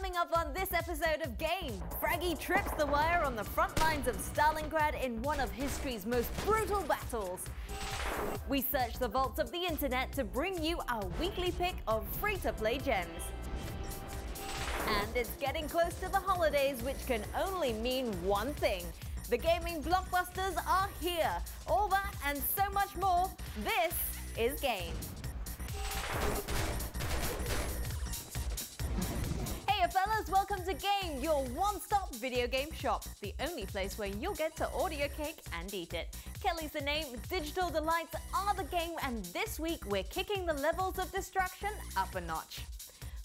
Coming up on this episode of Game, Fraggy trips the wire on the front lines of Stalingrad in one of history's most brutal battles. We search the vaults of the internet to bring you our weekly pick of free-to-play gems. And it's getting close to the holidays, which can only mean one thing. The gaming blockbusters are here. All that and so much more. This is Game. Hey fellas, welcome to Game, your one-stop video game shop. The only place where you'll get to order your cake and eat it. Kelly's the name, digital delights are the game, and this week we're kicking the levels of destruction up a notch.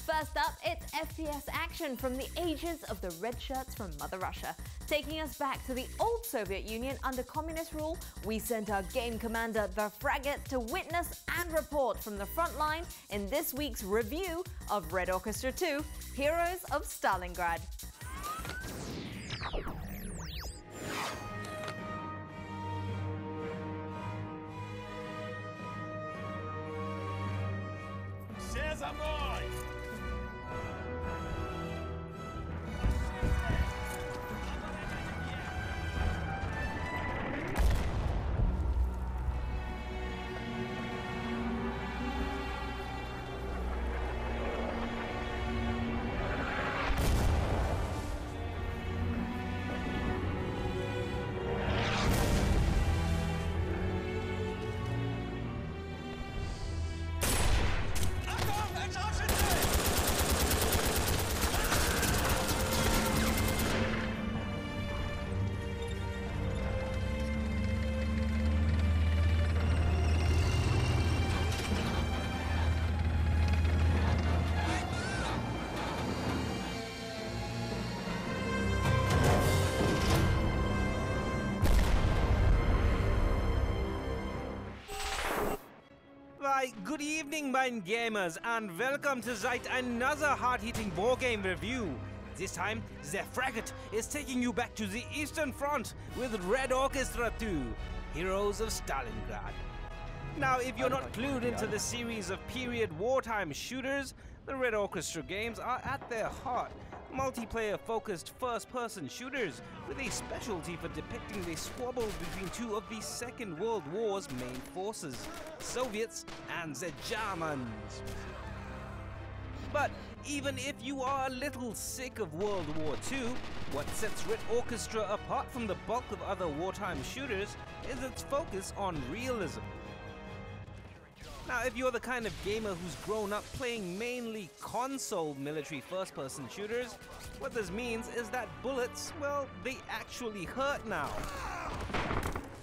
First up, it's FPS action from the ages of the red shirts from Mother Russia. Taking us back to the old Soviet Union under communist rule, we sent our game commander, the Fragate, to witness and report from the front line in this week's review of Red Orchestra 2, Heroes of Stalingrad. Все за мной! Good evening, mein gamers, and welcome to yet another hard-hitting war game review. This time, the Fragate is taking you back to the Eastern Front with Red Orchestra 2, Heroes of Stalingrad. Now, if you're not clued into the series of period wartime shooters, the Red Orchestra games are at their heart multiplayer-focused first-person shooters with a specialty for depicting the squabble between two of the Second World War's main forces, Soviets and the Germans. But even if you are a little sick of World War II, what sets Red Orchestra apart from the bulk of other wartime shooters is its focus on realism. Now, if you're the kind of gamer who's grown up playing mainly console military first-person shooters, what this means is that bullets, well, they actually hurt now.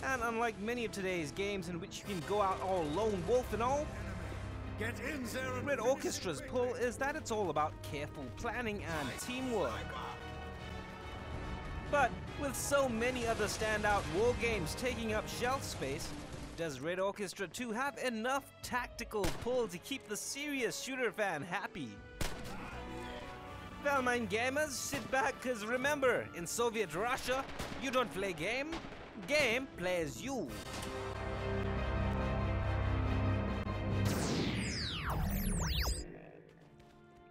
And unlike many of today's games in which you can go out all lone wolf and all, Get in there! Red Orchestra's pull is that it's all about careful planning and teamwork. But with so many other standout war games taking up shelf space, does Red Orchestra 2 have enough tactical pull to keep the serious shooter fan happy? Well, mein gamers, sit back, cause remember, in Soviet Russia, you don't play game, game plays you.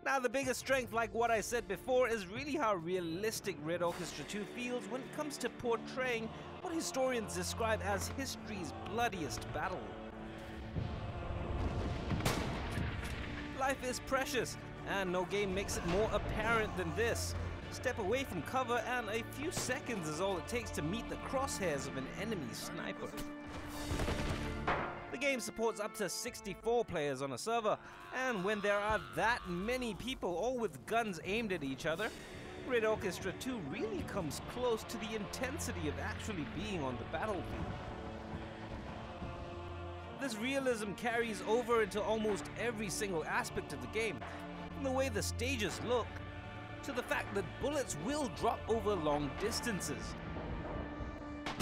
Now, the biggest strength, like what I said before, is really how realistic Red Orchestra 2 feels when it comes to portraying what historians describe as history's bloodiest battle. Life is precious, and no game makes it more apparent than this. Step away from cover and a few seconds is all it takes to meet the crosshairs of an enemy sniper. The game supports up to 64 players on a server, and when there are that many people all with guns aimed at each other, Red Orchestra 2 really comes close to the intensity of actually being on the battlefield. This realism carries over into almost every single aspect of the game, from the way the stages look, to the fact that bullets will drop over long distances,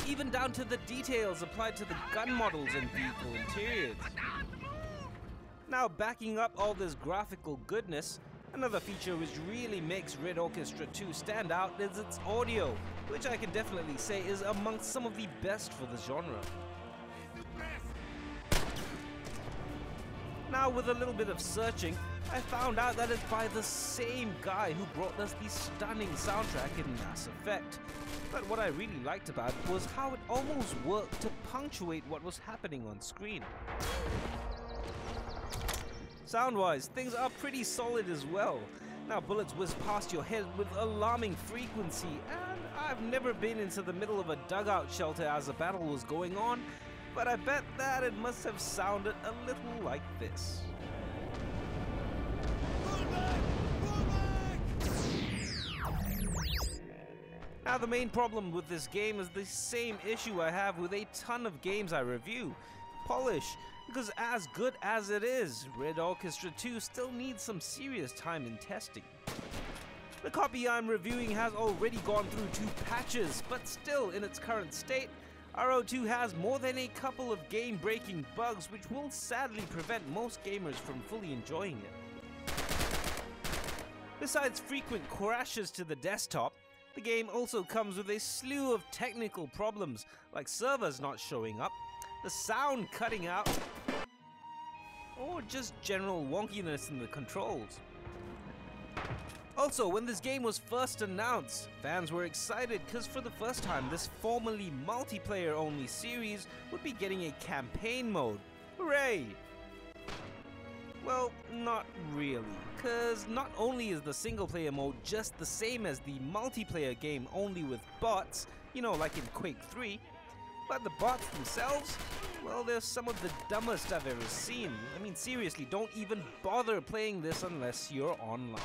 even down to the details applied to the gun models and vehicle interiors. Now, backing up all this graphical goodness, another feature which really makes Red Orchestra 2 stand out is its audio, which I can definitely say is amongst some of the best for the genre. Now, with a little bit of searching, I found out that it's by the same guy who brought us the stunning soundtrack in Mass Effect. But what I really liked about it was how it almost worked to punctuate what was happening on screen. Sound-wise, things are pretty solid as well. Now, bullets whiz past your head with alarming frequency, and I've never been into the middle of a dugout shelter as a battle was going on, but I bet that it must have sounded a little like this. Now, the main problem with this game is the same issue I have with a ton of games I review: polish. Because as good as it is, Red Orchestra 2 still needs some serious time in testing. The copy I'm reviewing has already gone through 2 patches, but still in its current state, RO2 has more than a couple of game-breaking bugs which will sadly prevent most gamers from fully enjoying it. Besides frequent crashes to the desktop, the game also comes with a slew of technical problems, like servers not showing up, the sound cutting out, or just general wonkiness in the controls. Also, when this game was first announced, fans were excited because for the first time this formerly multiplayer-only series would be getting a campaign mode. Hooray! Well, not really, because not only is the single-player mode just the same as the multiplayer game only with bots, you know, like in Quake 3, but the bots themselves, well, they're some of the dumbest I've ever seen. I mean, seriously, don't even bother playing this unless you're online.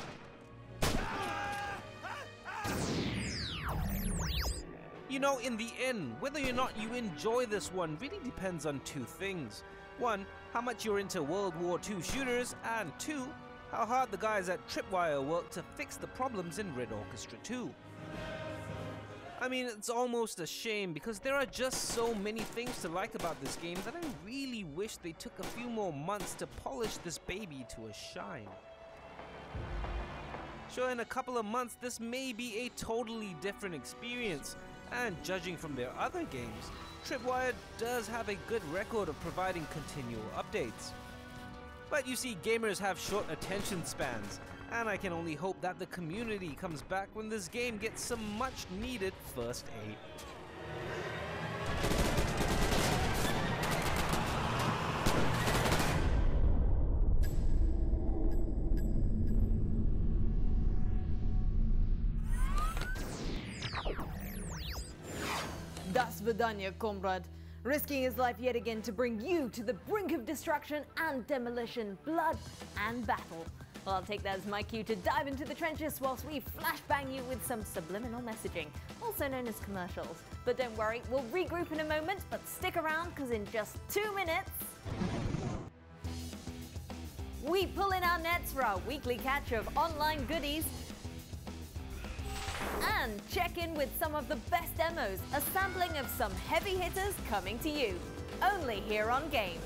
You know, in the end, whether or not you enjoy this one really depends on 2 things. 1, how much you're into World War II shooters, and 2, how hard the guys at Tripwire work to fix the problems in Red Orchestra 2. I mean, it's almost a shame because there are just so many things to like about this game that I really wish they took a few more months to polish this baby to a shine. Sure, in a couple of months this may be a totally different experience, and judging from their other games, Tripwire does have a good record of providing continual updates. But you see, gamers have short attention spans, and I can only hope that the community comes back when this game gets some much needed first aid. Das Vidania, comrade. Risking his life yet again to bring you to the brink of destruction and demolition, blood and battle. Well, I'll take that as my cue to dive into the trenches whilst we flashbang you with some subliminal messaging, also known as commercials. But don't worry, we'll regroup in a moment, but stick around because in just 2 minutes, we pull in our nets for our weekly catch of online goodies and check in with some of the best demos, a sampling of some heavy hitters coming to you, only here on Game.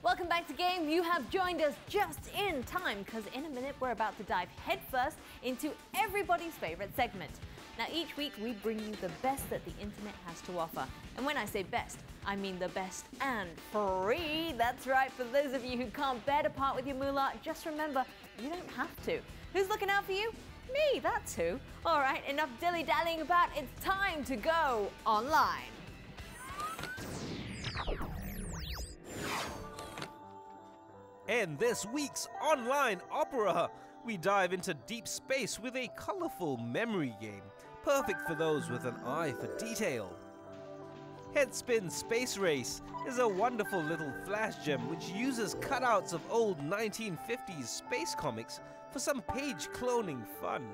Welcome back to Game. You have joined us just in time because in a minute we're about to dive headfirst into everybody's favorite segment. Now each week we bring you the best that the internet has to offer. And when I say best, I mean the best and free. That's right, for those of you who can't bear to part with your moolah, just remember, you don't have to. Who's looking out for you? me, that's who. All right, enough dilly-dallying about. It's time to go online. In this week's online opera, we dive into deep space with a colorful memory game, perfect for those with an eye for detail. Headspin Space Race is a wonderful little flash gem which uses cutouts of old 1950s space comics for some page cloning fun.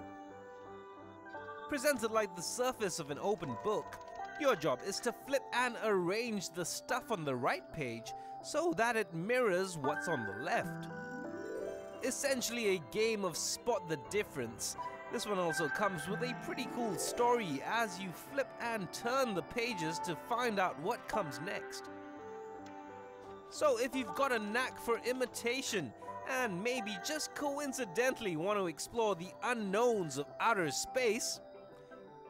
Presented like the surface of an open book, your job is to flip and arrange the stuff on the right page so that it mirrors what's on the left. Essentially a game of spot the difference. This one also comes with a pretty cool story as you flip and turn the pages to find out what comes next. So if you've got a knack for imitation and maybe just coincidentally want to explore the unknowns of outer space,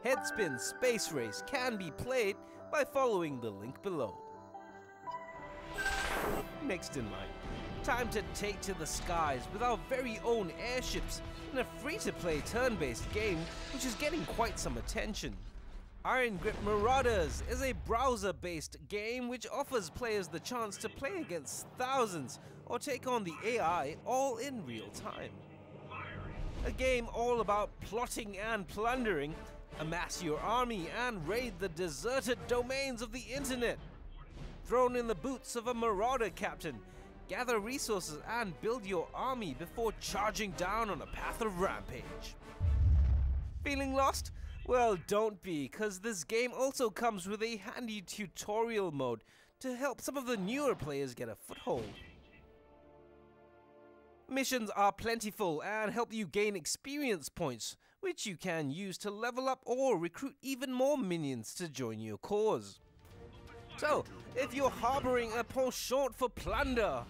Headspin Space Race can be played by following the link below. Next in line, time to take to the skies with our very own airships in a free-to-play turn-based game which is getting quite some attention. Iron Grip Marauders is a browser-based game which offers players the chance to play against thousands or take on the AI all in real time. A game all about plotting and plundering, amass your army and raid the deserted domains of the internet. Thrown in the boots of a marauder captain, gather resources and build your army before charging down on a path of rampage. Feeling lost? Well, don't be, cause this game also comes with a handy tutorial mode to help some of the newer players get a foothold. Missions are plentiful and help you gain experience points, which you can use to level up or recruit even more minions to join your cause. So, if you're harboring a penchant for plunder,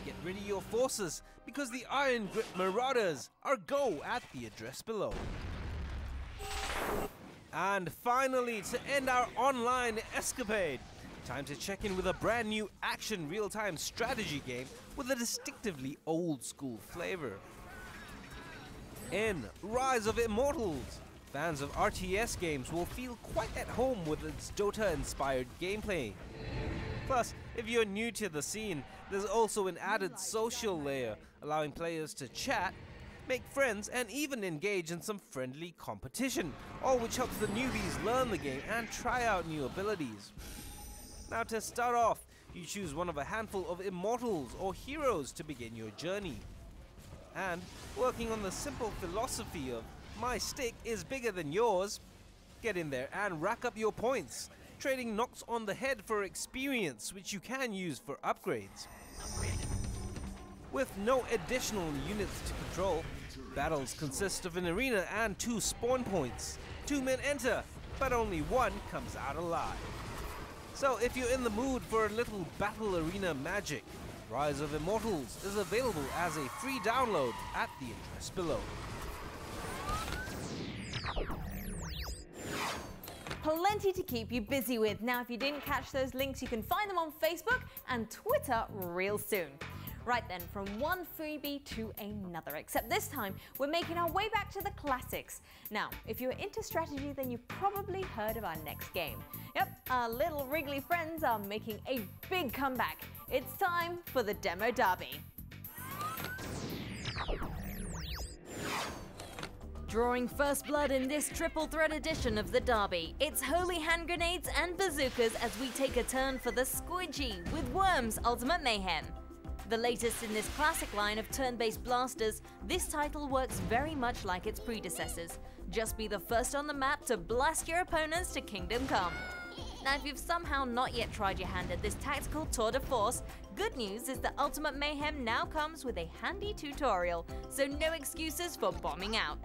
get ready your forces because the Iron Grip Marauders are go at the address below. And finally, to end our online escapade, time to check in with a brand new action real-time strategy game with a distinctively old-school flavor. In Rise of Immortals, fans of RTS games will feel quite at home with its Dota-inspired gameplay. Plus, if you're new to the scene, there's also an added social layer, allowing players to chat, make friends, and even engage in some friendly competition, all which helps the newbies learn the game and try out new abilities. Now to start off, you choose one of a handful of immortals or heroes to begin your journey. And, working on the simple philosophy of my stick is bigger than yours, get in there and rack up your points, trading knocks on the head for experience which you can use for upgrades. With no additional units to control, battles consist of an arena and 2 spawn points. 2 men enter, but only 1 comes out alive. So if you're in the mood for a little battle arena magic, Rise of Immortals is available as a free download at the address below. Plenty to keep you busy with. Now, if you didn't catch those links, you can find them on Facebook and Twitter real soon. Right then, from one freebie to another, except this time we're making our way back to the classics. Now, if you're into strategy, then you've probably heard of our next game. Yep, our little Wrigley friends are making a big comeback. It's time for the Demo Derby. Drawing first blood in this triple threat edition of the Derby, it's holy hand grenades and bazookas as we take a turn for the squidgy with Worms Ultimate Mayhem. The latest in this classic line of turn-based blasters, this title works very much like its predecessors. Just be the first on the map to blast your opponents to Kingdom Come. Now, if you've somehow not yet tried your hand at this tactical tour de force, good news is that Ultimate Mayhem now comes with a handy tutorial, so no excuses for bombing out.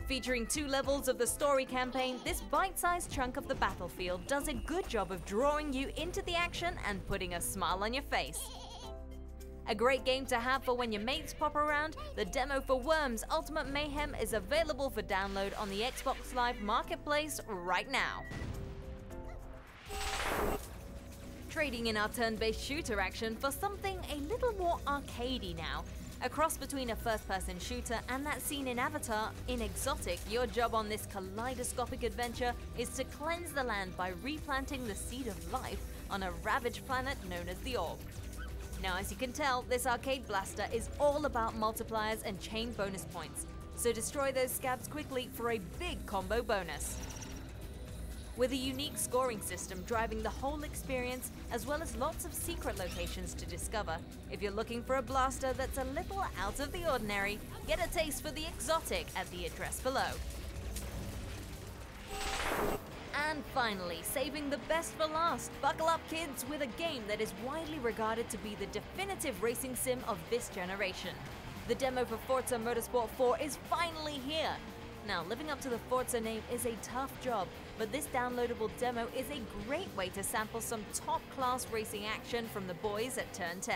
Featuring 2 levels of the story campaign, this bite-sized chunk of the battlefield does a good job of drawing you into the action and putting a smile on your face. A great game to have for when your mates pop around, the demo for Worms Ultimate Mayhem is available for download on the Xbox Live Marketplace right now. Trading in our turn-based shooter action for something a little more arcadey now. A cross between a first-person shooter and that scene in Avatar, in Exotic, your job on this kaleidoscopic adventure is to cleanse the land by replanting the seed of life on a ravaged planet known as the Orb. Now, as you can tell, this arcade blaster is all about multipliers and chain bonus points, so destroy those scabs quickly for a big combo bonus. With a unique scoring system driving the whole experience, as well as lots of secret locations to discover, if you're looking for a blaster that's a little out of the ordinary, get a taste for the Exotic at the address below. And finally, saving the best for last, buckle up kids with a game that is widely regarded to be the definitive racing sim of this generation. The demo for Forza Motorsport 4 is finally here. Now, living up to the Forza name is a tough job, but this downloadable demo is a great way to sample some top-class racing action from the boys at Turn 10.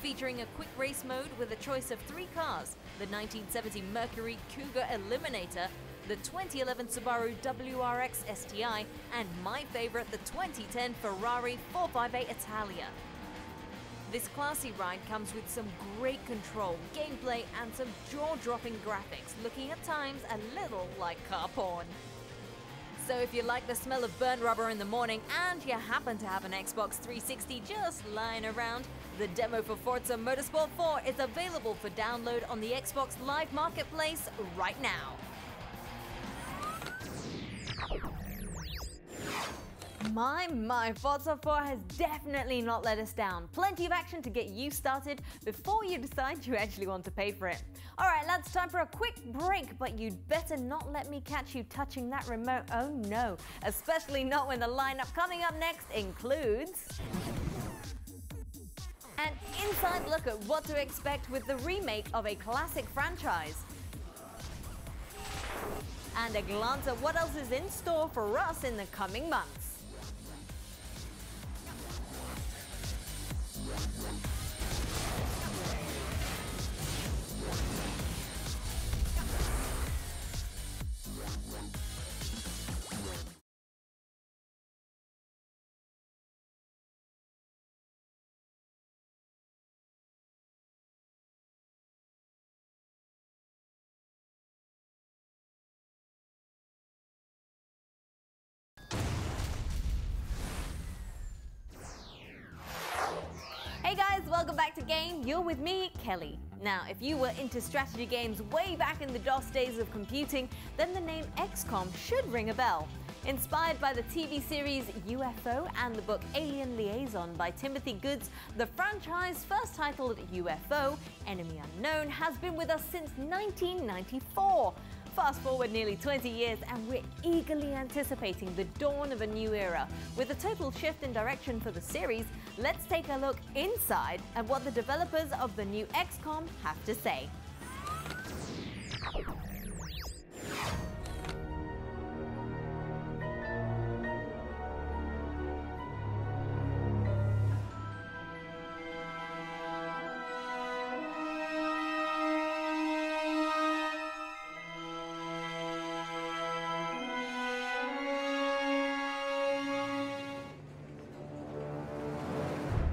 Featuring a quick race mode with a choice of 3 cars, the 1970 Mercury Cougar Eliminator, the 2011 Subaru WRX STI, and my favorite, the 2010 Ferrari 458 Italia. This classy ride comes with some great control, gameplay, and some jaw-dropping graphics, looking at times a little like car porn. So if you like the smell of burnt rubber in the morning and you happen to have an Xbox 360 just lying around, the demo for Forza Motorsport 4 is available for download on the Xbox Live Marketplace right now. My, Forza 4 has definitely not let us down. Plenty of action to get you started before you decide you actually want to pay for it. Alright lads, time for a quick break, but you'd better not let me catch you touching that remote, oh no. Especially not when the lineup coming up next includes an inside look at what to expect with the remake of a classic franchise, and a glance at what else is in store for us in the coming months. Hey guys, welcome back to Game. You're with me, Kelly. Now, if you were into strategy games way back in the DOS days of computing, then the name XCOM should ring a bell. Inspired by the TV series UFO and the book Alien Liaison by Timothy Goods, the franchise, first titled UFO, Enemy Unknown, has been with us since 1994. Fast forward nearly 20 years and we're eagerly anticipating the dawn of a new era. With a total shift in direction for the series, let's take a look inside at what the developers of the new XCOM have to say.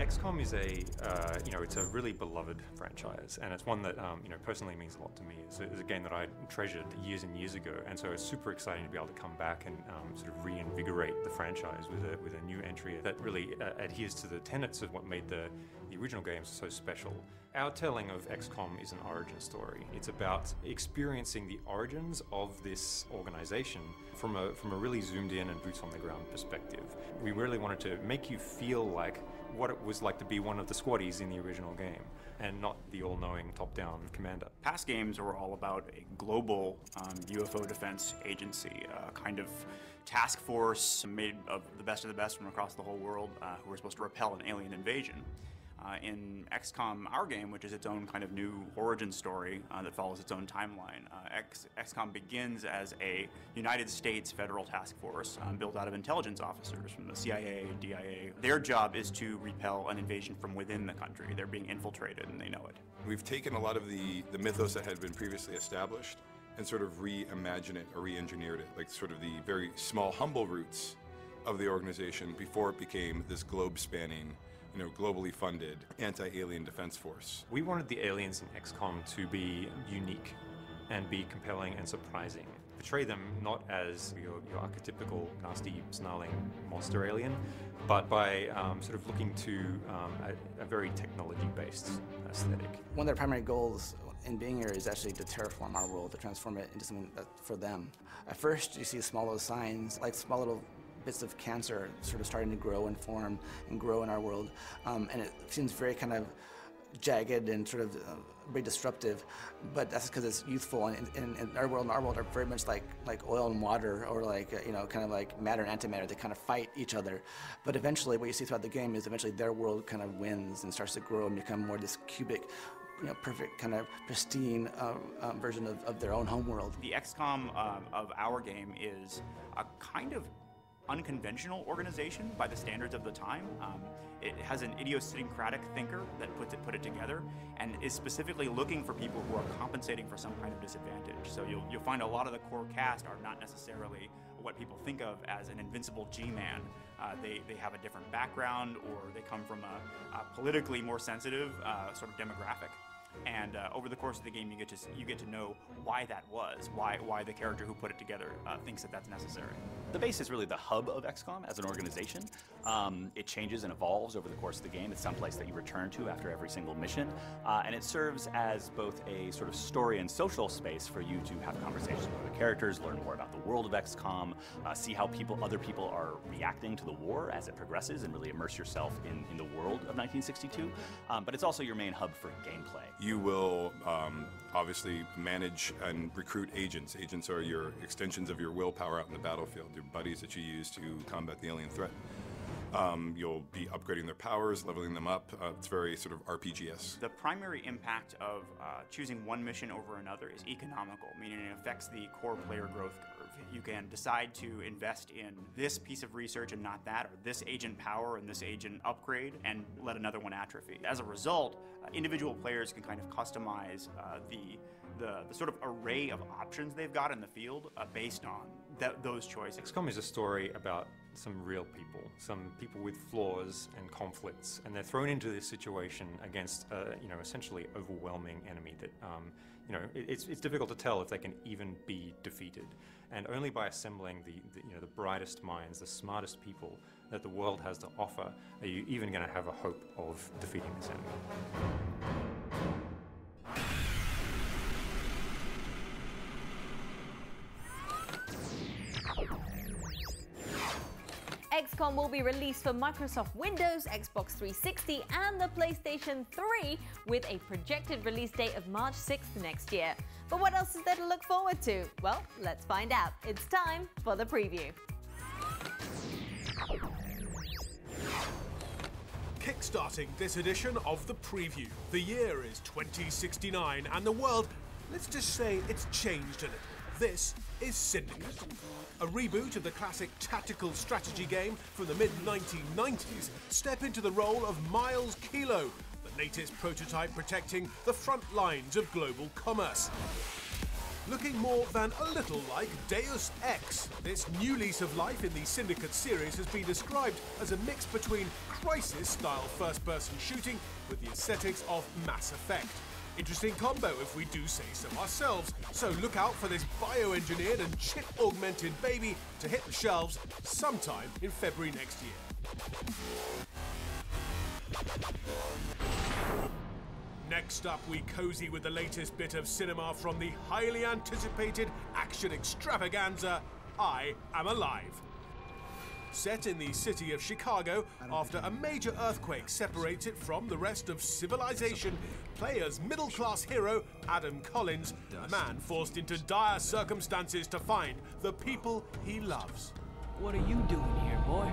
XCOM is it's a really beloved franchise, and it's one that, personally means a lot to me. It's a game that I treasured years and years ago, and so it's super exciting to be able to come back and sort of reinvigorate the franchise with a new entry that really adheres to the tenets of what made the original games so special. Our telling of XCOM is an origin story. It's about experiencing the origins of this organization from a really zoomed in and boots on the ground perspective. We really wanted to make you feel like what it was like to be one of the squaddies in the original game, and not the all-knowing top-down commander. Past games were all about a global UFO defense agency, a kind of task force made of the best from across the whole world who were supposed to repel an alien invasion. In XCOM, our game, which is its own kind of new origin story that follows its own timeline, XCOM begins as a United States federal task force built out of intelligence officers from the CIA, DIA. Their job is to repel an invasion from within the country. They're being infiltrated and they know it. We've taken a lot of the mythos that had been previously established and sort of reimagined it or re-engineered it, like sort of the very small, humble roots of the organization before it became this globe-spanning globally funded anti-alien defense force. We wanted the aliens in XCOM to be unique and be compelling and surprising. Portray them not as your archetypical nasty, snarling monster alien, but by sort of looking to a very technology-based aesthetic. One of their primary goals in being here is actually to terraform our world, to transform it into something that's for them. At first, you see small little signs, like small little bits of cancer sort of starting to grow and form and grow in our world. And it seems very kind of jagged and sort of very disruptive, but that's because it's youthful, and our world are very much like oil and water, or like kind of like matter and antimatter. They kind of fight each other, but eventually what you see throughout the game is eventually their world kind of wins and starts to grow and become more this cubic, perfect kind of pristine version of their own home world. The XCOM of our game is a kind of unconventional organization by the standards of the time. It has an idiosyncratic thinker that put it together, and is specifically looking for people who are compensating for some kind of disadvantage. So you'll find a lot of the core cast are not necessarily what people think of as an invincible G-man. They have a different background, or they come from a politically more sensitive sort of demographic. And over the course of the game, you get to know why that was, why the character who put it together thinks that that's necessary. The base is really the hub of XCOM as an organization. It changes and evolves over the course of the game. It's someplace that you return to after every single mission, and it serves as both a sort of story and social space for you to have conversations with other characters, learn more about the world of XCOM, see how other people are reacting to the war as it progresses, and really immerse yourself in the world of 1962. But it's also your main hub for gameplay. You will obviously manage and recruit agents. Agents are your extensions of your willpower out in the battlefield, your buddies that you use to combat the alien threat. You'll be upgrading their powers, leveling them up. It's very sort of RPG-esque. The primary impact of choosing one mission over another is economical, meaning it affects the core player growth curve. You can decide to invest in this piece of research and not that, or this agent power and this agent upgrade, and let another one atrophy. As a result, individual players can kind of customize the sort of array of options they've got in the field based on those choices. XCOM is a story about some real people, some people with flaws and conflicts, and they're thrown into this situation against essentially overwhelming enemy that it's difficult to tell if they can even be defeated. And only by assembling the brightest minds, the smartest people that the world has to offer, are you even going to have a hope of defeating this enemy. XCOM will be released for Microsoft Windows, Xbox 360 and the PlayStation 3 with a projected release date of March 6th next year. But what else is there to look forward to? Well, let's find out. It's time for the preview. Kickstarting this edition of the preview. The year is 2069 and the world, let's just say it's changed a little. This is Syndicate, a reboot of the classic tactical strategy game from the mid-1990s. Step into the role of Miles Kilo, the latest prototype protecting the front lines of global commerce. Looking more than a little like Deus Ex, this new lease of life in the Syndicate series has been described as a mix between Crysis-style first-person shooting with the aesthetics of Mass Effect. Interesting combo if we do say so ourselves, so look out for this bioengineered and chip-augmented baby to hit the shelves sometime in February next year. Next up, we cozy with the latest bit of cinema from the highly anticipated action extravaganza, I Am Alive. Set in the city of Chicago, after a major earthquake separates it from the rest of civilization, player's middle-class hero, Adam Collins, a man forced into dire circumstances to find the people he loves. What are you doing here, boy?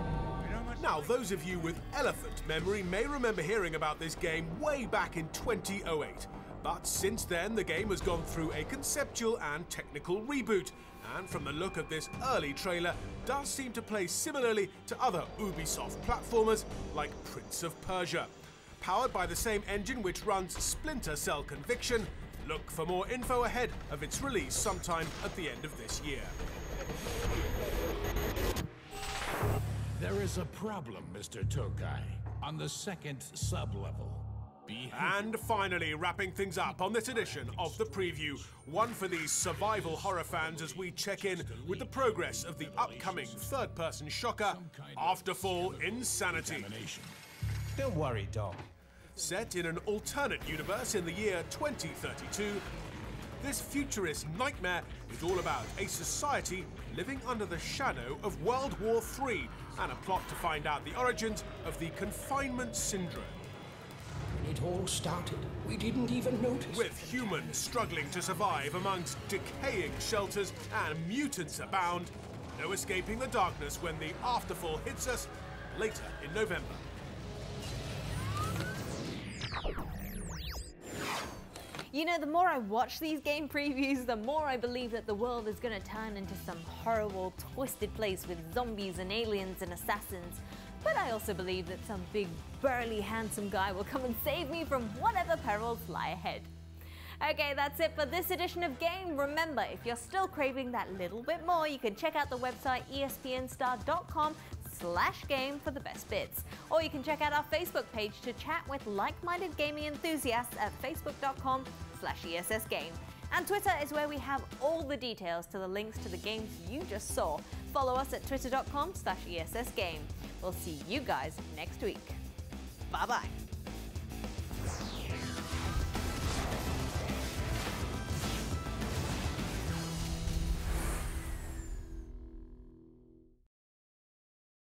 Now, those of you with elephant memory may remember hearing about this game way back in 2008. But since then, the game has gone through a conceptual and technical reboot, and from the look of this early trailer, does seem to play similarly to other Ubisoft platformers like Prince of Persia. Powered by the same engine which runs Splinter Cell Conviction, look for more info ahead of its release sometime at the end of this year. There is a problem, Mr. Tokai. on the second sub-level. And finally, wrapping things up on this edition of the preview, one for these survival horror fans as we check in with the progress of the upcoming third-person shocker, Afterfall Insanity. Don't worry, Dom. Set in an alternate universe in the year 2032, this futurist nightmare is all about a society living under the shadow of World War III and a plot to find out the origins of the confinement syndrome. When it all started, we didn't even notice. With humans struggling to survive amongst decaying shelters and mutants abound, no escaping the darkness when the Afterfall hits us later in November. You know, the more I watch these game previews, the more I believe that the world is going to turn into some horrible, twisted place with zombies and aliens and assassins. But I also believe that some big, burly, handsome guy will come and save me from whatever perils lie ahead. Okay, that's it for this edition of Game. Remember, if you're still craving that little bit more, you can check out the website espnstar.com/game for the best bits. Or you can check out our Facebook page to chat with like-minded gaming enthusiasts at facebook.com/ESSGame. And Twitter is where we have all the details to the links to the games you just saw. Follow us at twitter.com/ESSGame. We'll see you guys next week. Bye-bye.